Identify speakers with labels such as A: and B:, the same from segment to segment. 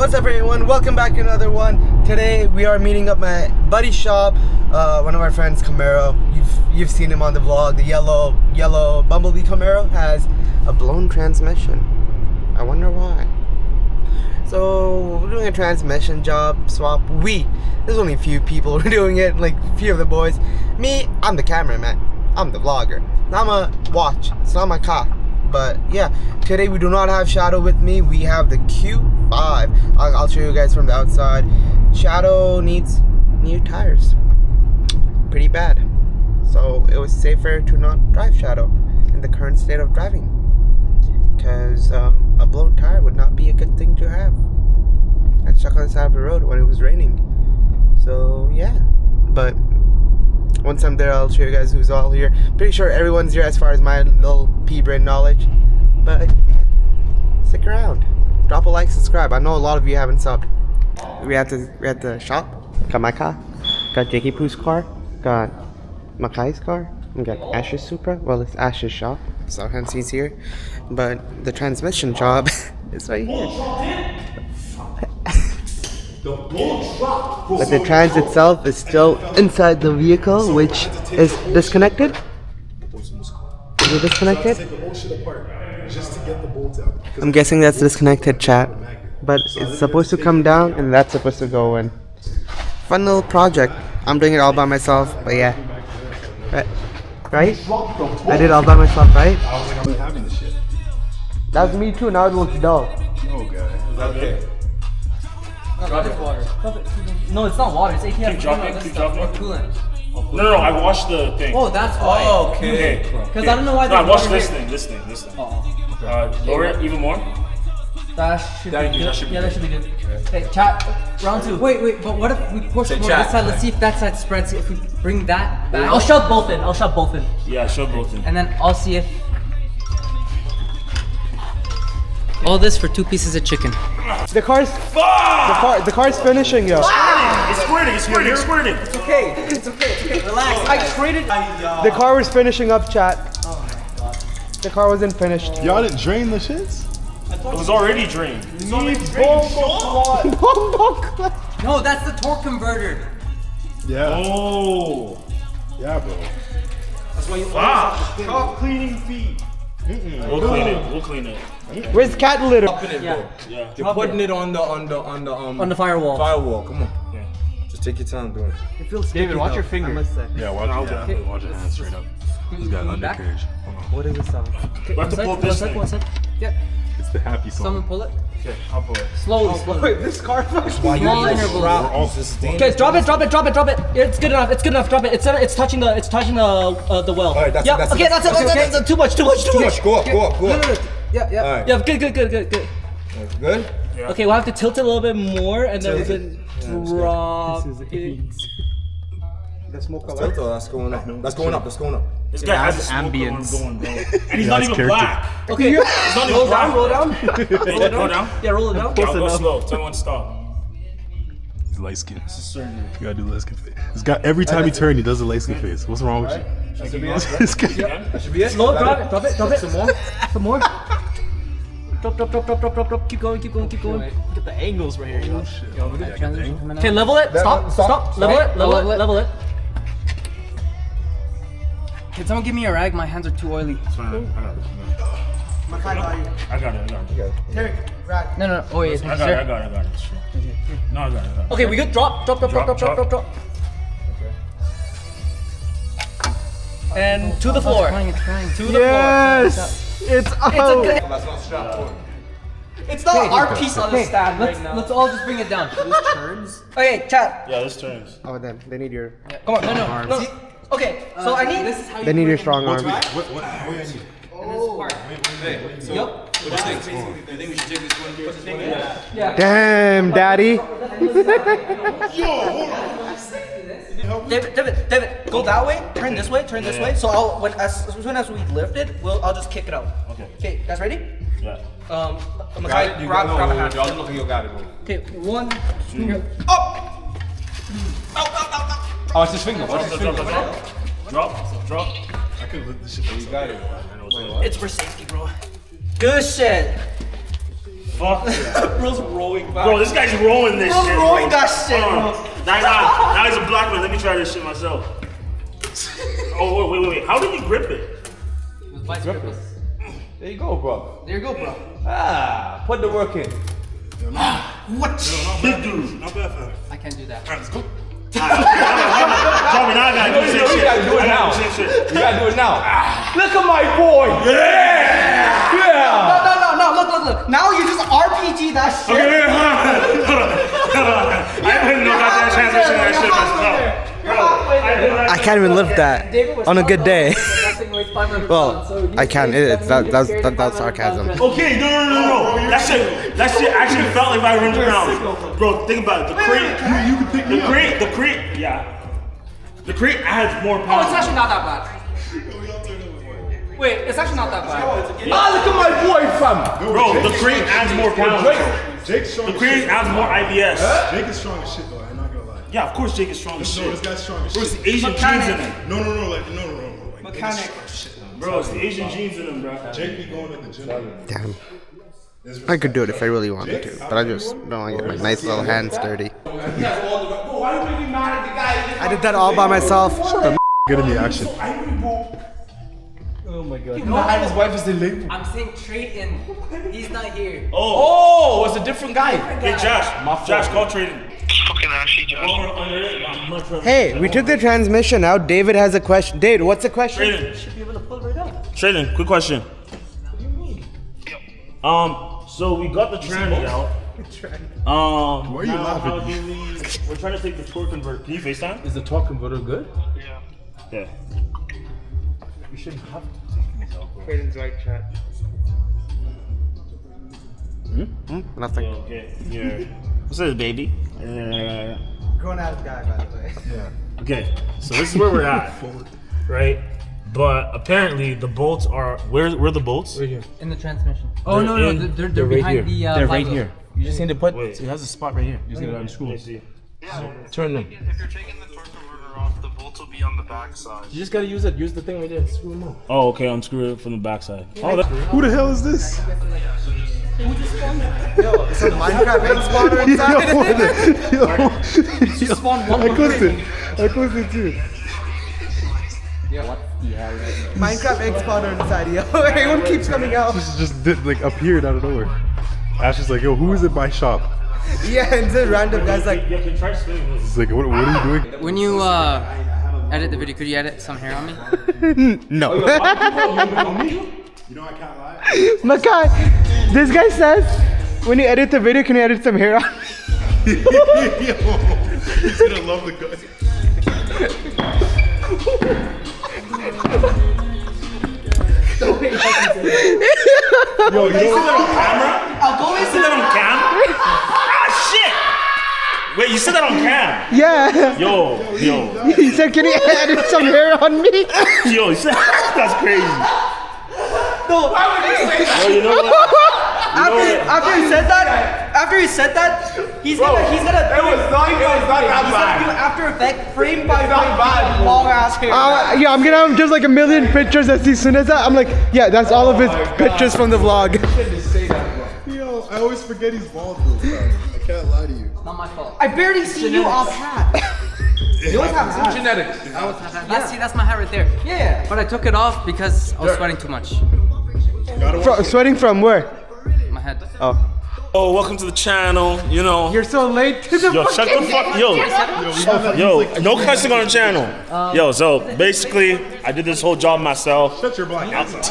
A: What's up, everyone? Welcome back to another one. Today we are meeting up my buddy's shop. One of our friends, Camaro. You've seen him on the vlog. The yellow Bumblebee Camaro has a blown transmission. I wonder why. So we're doing a transmission job swap. There's only a few people who are doing it, like a few of the boys. Me, I'm the cameraman. I'm the vlogger. I'ma watch. It's not my car. But yeah, today we do not have Shadow with me. We have the Q5. I'll show you guys from the outside. Shadow needs new tires. Pretty bad. So it was safer to not drive Shadow in the current state of driving. Because a blown tire would not be a good thing to have. And stuck on the side of the road when it was raining. So yeah. But once I'm there, I'll show you guys who's all here. Pretty sure everyone's here as far as my little pea-brain knowledge. But yeah, stick around. Drop a like, subscribe. I know a lot of you haven't subbed. We're at the shop. Got my car. Got Jakey Poo's car. Got Makai's car. We got Ash's Supra. Well, it's Ash's shop, so hence he's here. But the transmission job is right here. But the trans itself is still inside the vehicle, which is disconnected. Is it disconnected? I'm guessing that's disconnected, chat. But it's supposed to come down and that's supposed to go in. Fun little project. I'm doing it all by myself, but yeah. Right? I did it all by myself, right?
B: I was having the shit.
A: That was me too, now it looks dull.
B: Oh god. Is that okay?
C: Drop it. Water. No, it's not water. It's ATF.
D: Keep dropping, keep dropping.
C: Coolant.
D: No, I washed the thing.
C: Oh, that's why.
D: Oh, okay.
C: Because I don't know why.
D: No, I washed this
C: here.
D: thing.
C: Oh.
D: Lower it even more.
C: That should be good.
D: That should be
C: yeah, that should be good. Hey, chat. Round two. Wait. But what if we push more this side? Let's see if that side spreads. If we bring that back. I'll shove both in.
D: Yeah, shove both in.
C: And then I'll see if. All this for 2 pieces of chicken.
A: The car's finishing, yo.
D: It's squirting.
C: It's okay. Relax. I traded.
A: The car was finishing up, chat.
C: Oh my god.
A: The car wasn't finished.
B: Y'all didn't drain the shits?
D: It was already drained.
C: No, that's the torque converter.
B: Yeah.
D: Oh.
B: Yeah, bro.
D: Top cleaning fee. We'll clean it.
A: Where's the cat litter?
C: Yeah.
E: You're putting it on the
C: On the firewall.
E: firewall. Come on.
D: Yeah.
E: Just take your time doing it.
C: It feels
A: David, watch your finger.
C: I must say.
B: Yeah, watch your hands straight up. He's got an
C: Back?
B: undercarriage. Hold on.
A: What is this song?
D: We have to pull this thing.
C: One sec. Yeah.
B: It's the happy song.
C: Someone pull it.
D: Okay, I'll pull it.
C: Slowly.
A: Wait, this car fucking
C: Small interval.
E: Okay,
C: Drop it. It's good enough. Drop it. It's touching the well.
E: Alright, that's
C: Yep.
E: it.
C: Okay, that's it. That's too much.
E: Go up.
C: No. Yeah.
E: Alright.
C: Yeah. Good.
E: Good?
C: Okay, we'll have to tilt it a little bit more, and then we can drop it.
A: The smoke
E: Tilt or that's going up. That's going up.
D: This guy has a ambience going, bro. And he's not even black.
C: Okay.
D: He's not even black.
C: Roll down.
D: Go down.
C: Yeah, roll it down.
D: Okay, I'll go slow. Tell me when to stop.
B: He's light skinned. You gotta do the light skin face. This guy, every time he turns, he does a light skin face. What's wrong with you? This guy-
E: That should be it.
C: Slow. Drop it.
E: Some more.
C: Some more. Drop. Keep going. Look at the angles right here. Okay, level it. Stop. Level it. Can someone give me a rag? My hands are too oily.
D: It's fine. I got it.
A: Terry, right.
C: No. Oh wait,
D: I got it. Sure. No, I got it.
C: Okay, we good. Drop. And to the floor. To the
A: Yes! It's out!
E: That's not strapped for.
C: It's not our piece on the stand. Let's all just bring it down. This turns. Okay, chat.
D: Yeah, this turns.
A: Oh, then they need your.
C: Come on. No. Okay, so I need. This is how
A: They need your strong arm.
C: Yup.
E: What do you think? You think we should take this one? Put this one in?
C: Yeah.
A: Damn, daddy.
C: David, go that way. Turn this way. So as soon as we lift it, I'll just kick it out. Okay, guys ready?
D: Yeah.
C: Makai, grab a hand.
E: Y'all look, you got it.
C: Okay, 1, 2, up.
E: Oh, it's his finger.
D: Drop.
B: I could lift this shit.
E: You got it.
C: It's for safety, bro. Good shit.
D: fuck?
E: Bro's rolling back.
D: Bro, this guy's rolling this shit.
A: rolling
D: bro.
A: that shit, bro.
D: Now he's a black man. Let me try this shit myself. Oh, wait. How did you grip it?
C: With vice grippers.
E: There you go, bro.
C: There you go, bro.
E: Ah, put the work in.
D: Big dude.
B: Not bad, fam.
C: I can't do that.
B: Alright, let's go.
D: Tell me now I gotta do the same shit.
E: You gotta do it
D: I
E: now.
D: gotta do the same shit.
E: You gotta do it now. Look at my boy. Yeah.
A: Look. Now you just RPG that shit.
D: Okay, hold on. I didn't know about that transition that shit myself.
A: I can't even lift that on a good day. Well, I can. That's sarcasm.
D: Okay, no. That shit actually felt like 500 pounds. Bro, think about it. The crate, yeah. The crate adds more
C: Oh, it's
D: pounds.
C: actually not that bad. Wait, it's actually not that bad.
E: Ah, look at my boy, fam.
D: Bro, the crate adds more pounds.
B: Jake's strong
D: The
B: as
D: crate
B: shit.
D: adds more IBS.
B: Jake is strong as shit, though. I'm not gonna lie.
D: Yeah, of course Jake is strong as
B: No, this
D: shit.
B: guy's strong as
D: Bro, it's
B: shit.
D: the Asian genes in him.
B: No. Like,
A: Mechanic.
D: Bro, it's the Asian genes in him, bro.
B: Jake be going to the gym.
A: Damn. I could do it if I really wanted to, but I just don't want to get my nice little hands dirty. I did that all by myself.
B: Get in the action.
E: His wife is the link.
C: I'm saying trade in. He's not here.
E: Oh, it's a different guy.
D: Hey, Josh, call trading.
F: Fucking ashy, Josh.
A: Hey, we took the transmission out. David has a question. David, what's the question?
D: Trading, quick question. So we got the tranny out.
B: Why are you
D: how
B: laughing?
D: we're trying to take the torque converter. Can you FaceTime?
E: Is the torque converter good?
D: Yeah.
E: We shouldn't have to take these out, bro.
A: Nothing.
D: Okay. Yeah. What's this, baby?
A: Grown ass guy, by the way.
D: Okay. So this is where we're at, right? But apparently the bolts are where are the bolts?
E: Right here.
C: In the transmission. Oh, no,
D: in-
C: they're
E: They're right
C: behind
E: here.
C: the
E: They're right
C: flywheel.
E: here. You just need to put.
D: Wait.
E: It has a spot right here. You just need to unscrew
D: Let me
E: it.
D: see.
E: Turn them.
F: If you're taking the torque converter off, the bolts will be on the back side.
E: You just gotta use it. Use the thing right there. Screw them out.
D: Oh, okay. Unscrew it from the backside. Oh, that.
B: Who the hell is this?
A: It's a Minecraft egg spawner inside.
C: You spawn one
B: I
C: more
B: clicked
C: thing.
B: it. I clicked it too.
A: Minecraft egg spawner inside, yo. Everyone keeps coming out.
B: This just did, like appeared out of nowhere. Ash is like, yo, who is it by shop?
A: Yeah, and then random guys like,
D: Yeah, can try spinning this.
B: It's like, what are you doing?
C: When you edit the video, could you edit some hair on me?
A: no.
B: You know I can't lie.
A: Makai, this guy says, when you edit the video, can you edit some hair on?
B: Yo, he's gonna love the guy. Yo, you know what?
A: I'll go
D: You said that on cam? Ah, shit! Wait, you said that on cam?
A: Yeah.
D: Yo.
A: He said, can you edit some hair on me?
D: Yo, you said, that's crazy.
A: No.
D: Yo, you know what?
A: After he said that, he's gonna do it After Effects, frame by frame, long ass hair. Yeah, I'm gonna have just like a million pictures as soon as that. I'm like, yeah, that's all of his pictures from the vlog.
B: Yo, I always forget he's bald though. Bro. I can't lie to you.
C: Not my fault.
A: I barely see you off hat. You always have hat.
E: Genetics.
C: That's my hair right there.
A: Yeah.
C: But I took it off because I was sweating too much.
A: Sweating from where?
C: My head.
D: Oh, welcome to the channel. You know.
A: You're so late to the
D: Yo, shut the fuck. Yo, no cussing on the channel. Yo, so basically, I did this whole job myself.
B: Shut your black ass up.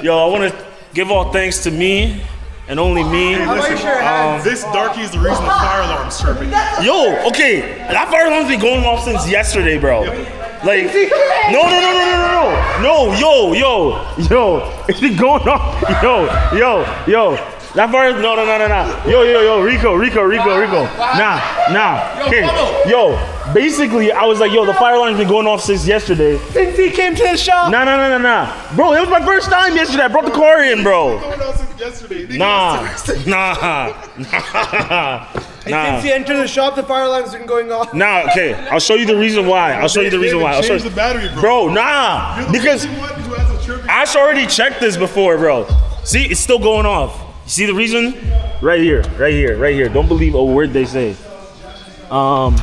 D: Yo, I want to give all thanks to me and only me.
B: This darkie is the reason the fire alarm's chirping.
D: Yo, okay, that fire alarm's been going off since yesterday, bro. Like, no, yo, it's been going off. Yo, that fire, no. Yo, Rico. Nah. Okay, yo, basically, I was like, yo, the fire alarm's been going off since yesterday.
A: Since he came to the shop.
D: Nah. Bro, it was my first time yesterday. I brought the car in, bro.
B: Yesterday.
D: Nah.
A: Since he entered the shop, the fire alarm's been going off.
D: Nah, okay. I'll show you the reason why.
B: Change the battery, bro.
D: Bro, nah.
B: You're the
D: Because
B: only one who has a chirping.
D: Ash already checked this before, bro. See, it's still going off. See the reason? Right here. Don't believe a word they say. But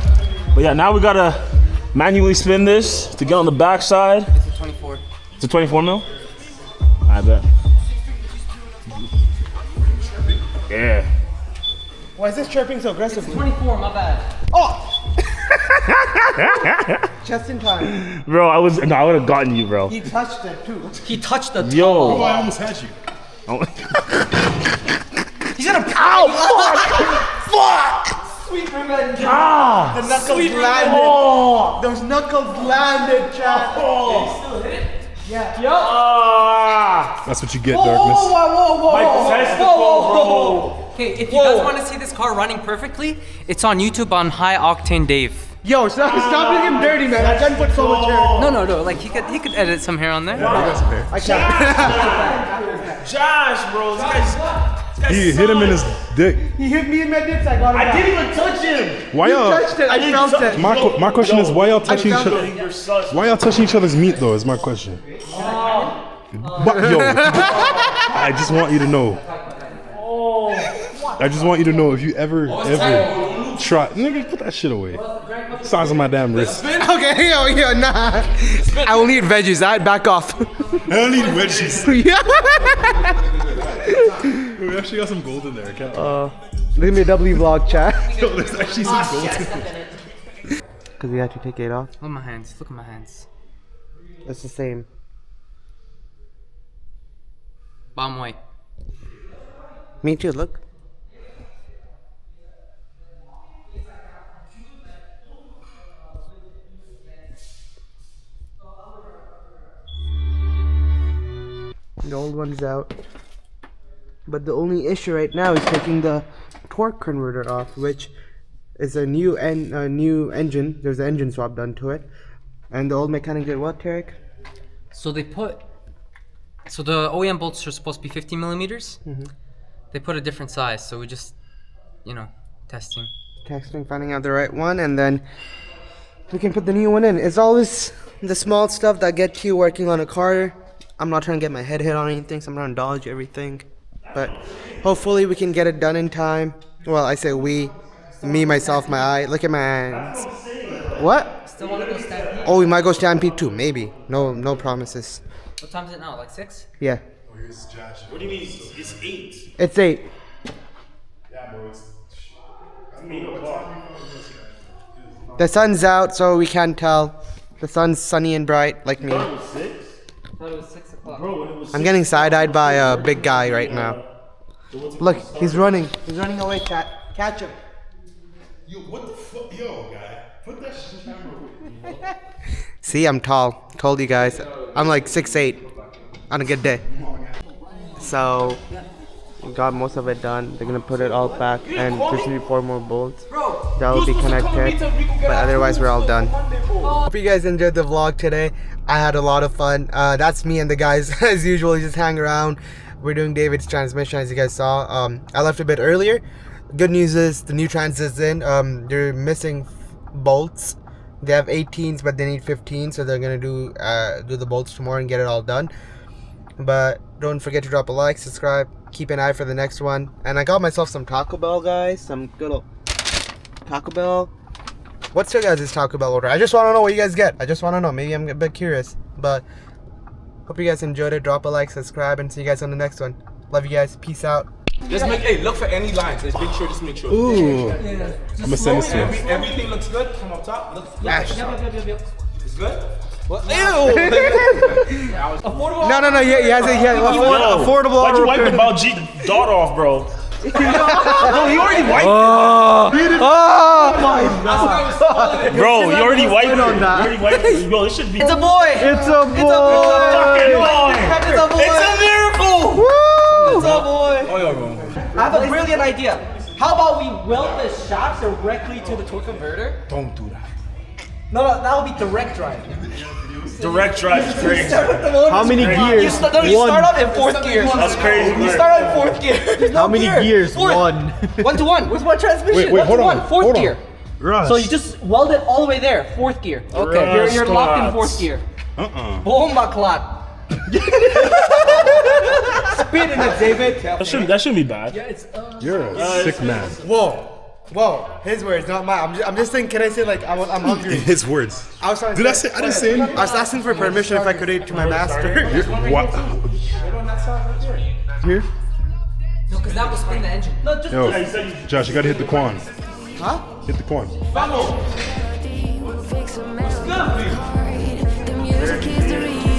D: yeah, now we gotta manually spin this to get on the back side.
C: It's a 24.
D: It's a 24 mil? I bet. Yeah.
A: Why is this chirping so aggressively?
C: 24, my bad.
A: Just in time.
D: Bro, I would have gotten you, bro.
A: He touched it too.
C: He touched the
D: Yo.
B: Oh, I almost had you.
C: He's gonna
A: Sweet revenge.
D: Ah!
A: The knuckles landed.
D: Oh!
A: Those knuckles landed, chat.
D: Ah!
B: That's what you get, darkness.
D: My testicle, bro.
C: Okay, if you guys want to see this car running perfectly, it's on YouTube on High Octane Dave.
A: Yo, stop doing him dirty, man. I can't put so much hair.
C: No, like he could edit some hair on there.
A: I can't.
D: Josh, bro. This guy's
B: He hit him in his dick.
A: He hit me in my dick. I got him.
D: I didn't even touch him.
B: Why
A: You
B: y'all?
A: touched it. I felt it.
B: My question is why y'all touching each
A: felt
B: other?
A: it.
D: You're sus.
B: Why y'all touching each other's meat though? Is my question. But yo, I just want you to know. I just want you to know if you ever try, nigga, put that shit away. Size of my damn wrist.
A: Okay, yo, nah. I will need veggies. I'd back off.
B: I don't need wedges.
A: Yeah.
B: We actually got some gold in there. Can't
A: Leave me a W vlog, chat.
B: Yo, there's actually some gold in there.
A: Because we had to take it off.
C: Look at my hands. Look at my hands.
A: It's the same.
C: Bomb white.
A: Me too, look. The old one's out. But the only issue right now is taking the torque converter off, which is a new engine. There's an engine swap done to it. And the old mechanic did what, Tarek?
C: So the OEM bolts are supposed to be 50 millimeters. They put a different size, so we just, testing.
A: Texting, finding out the right one, and then we can put the new one in. It's always the small stuff that gets you working on a car. I'm not trying to get my head hit on anything, so I'm trying to dodge everything. But hopefully we can get it done in time. Well, I say we. Me, myself, my eye. Look at my hands. What?
C: Still want to go Stampede?
A: Oh, we might go Stampede too. Maybe. No promises.
C: What time is it now? Like 6?
A: Yeah.
D: What do you mean? It's 8.
A: It's 8.
B: Yeah, bro. It's
D: 8 o'clock.
A: The sun's out, so we can't tell. The sun's sunny and bright, like me.
C: I thought it was 6 o'clock.
A: I'm getting side-eyed by a big guy right now. Look, he's running. He's running away, chat. Catch him.
B: Yo, what the fuck? Yo, guy. Put that shit down.
A: See, I'm tall. Told you guys. I'm like 6'8" on a good day. So, we got most of it done. They're gonna put it all back and there's gonna be 4 more bolts that will be connected. But otherwise, we're all done. Hope you guys enjoyed the vlog today. I had a lot of fun. That's me and the guys as usual. Just hang around. We're doing David's transmission, as you guys saw. I left a bit earlier. Good news is the new trans is in. They're missing bolts. They have 18s, but they need 15, so they're gonna do the bolts tomorrow and get it all done. But don't forget to drop a like, subscribe, keep an eye for the next one. And I got myself some Taco Bell, guys. Some good old Taco Bell. What's your guys' Taco Bell order? I just want to know what you guys get. I just want to know. Maybe I'm a bit curious. But hope you guys enjoyed it. Drop a like, subscribe, and see you guys on the next one. Love you guys. Peace out.
E: Just look for any lines. Just make sure.
B: Ooh. I'm gonna send this to him.
E: Everything looks good from up top.
A: Ash.
E: It's good.
A: What? Ew! No. He has affordable.
D: Why'd you wipe the Baljeet dot off, bro? No, he already wiped it. Bro, you already wiped it. You already wiped it. Bro, this should be.
C: It's a boy!
A: It's a boy.
C: It's a boy!
D: It's a miracle.
C: It's a boy! I have a brilliant idea. How about we weld the shaft directly to the torque converter?
B: Don't do that.
C: No, that will be direct drive.
D: Direct drive is crazy.
A: How many gears?
C: You start out in 4th gear.
D: That's crazy.
C: You start out in 4th gear. There's no
A: How many
C: gear.
A: gears?
C: 1 to 1 with one transmission.
B: Wait, hold on.
C: 4th gear.
B: Russ.
C: So you just weld it all the way there. 4th gear. Okay, you're locked in 4th gear. Bomba clot.
A: Spit in it, David.
D: That shouldn't be bad.
B: You're a sick man.
A: Whoa, his words, not mine. I'm just saying. Can I say like I'm hungry?
B: His words.
A: I was trying to
B: Did I say? I didn't say anything.
A: I was asking for permission if I could eat to my master.
B: What? Here?
C: No, because that will spin the engine.
B: Yo, Josh, you gotta hit the quan.
A: Huh?
B: Hit the quan.
G: The music is the reason.